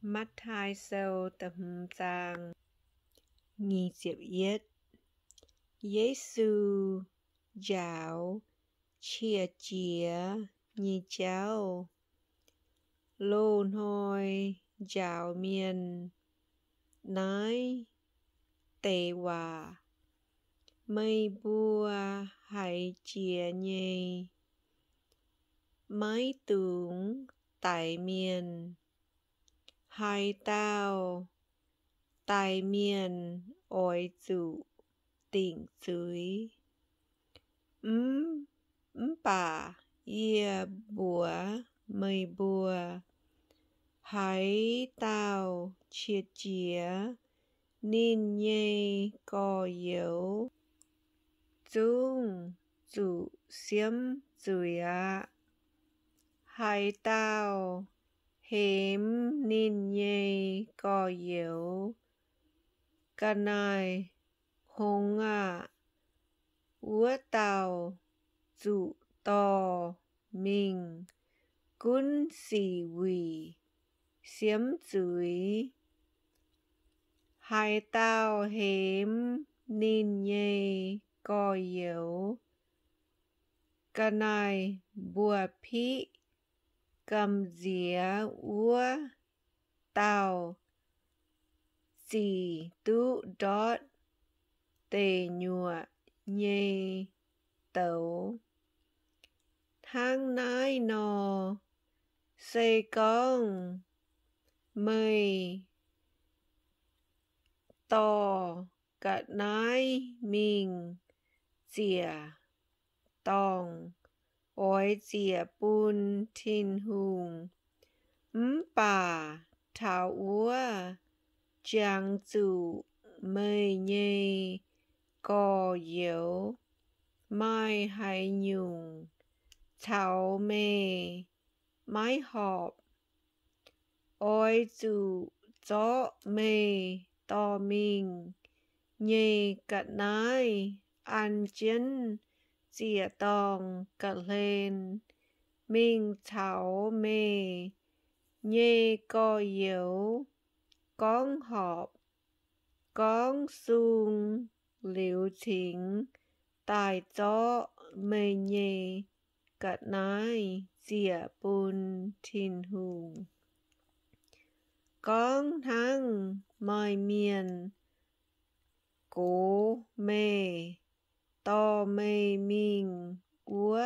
mắt hai sâu tầm giang nghi diệp yết Giêsu giáo chia chia nhị cháu lôn hoi giáo miền nói tề hòa mây bua hay chia nhì mái tướng tại miền hai tao tại miền ôi chủ tỉnh dưới bà ia bùa mây bùa hãy tao chia chia nên nhây có yếu chung chủ xiêm dưới hãy tao hếm nên nhây có yếu cái này hông ua tao chủ to mình cún xì quỷ xiếm dưới hai tao hếm nên nhây có yếu cái này bùa phí cầm dĩa ua tao chỉ tu đót tề nhụa nhây tấu tháng nái nò xây con mây to cả nái mình chìa tòng ôi chìa bùn thiên hùng bà thảo úa giang chủ mây nhây có yếu mai hay nhung thảo mê mái họp ôi chủ gió mê to mình nhây cả nái ăn chân chìa tòng cả lên mình thảo mê nhây có yếu con họp con sung liễu chính tại gió mây nhây cả nái chìa bùn thiên hùng con thăng mai miền cố mê to mê mình úa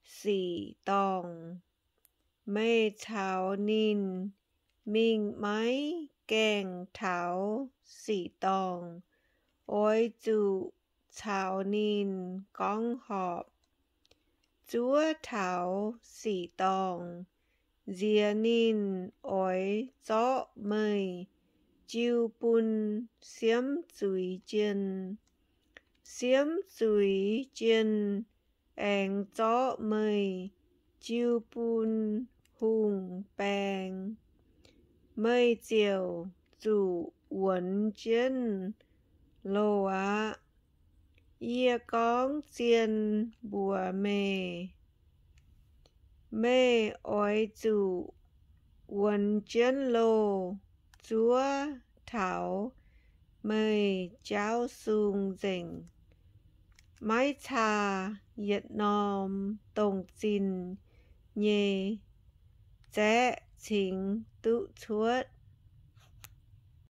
xỉ tòng mê thảo nín mình máy kèng thảo xỉ tòng ôi chủ thảo nín con họp chúa thảo xỉ tòng dìa nín ôi gió mây chiêu bùn xiếm dưới chân anh gió mây chiêu bùn hùng bang mây chiều chủ quấn chân lô ia con chiên bùa mê ôi chủ quấn chân lô chúa thảo mây cháu sung dình mái thà Việt Nam tổng trình nhê trẻ chính tự chuốt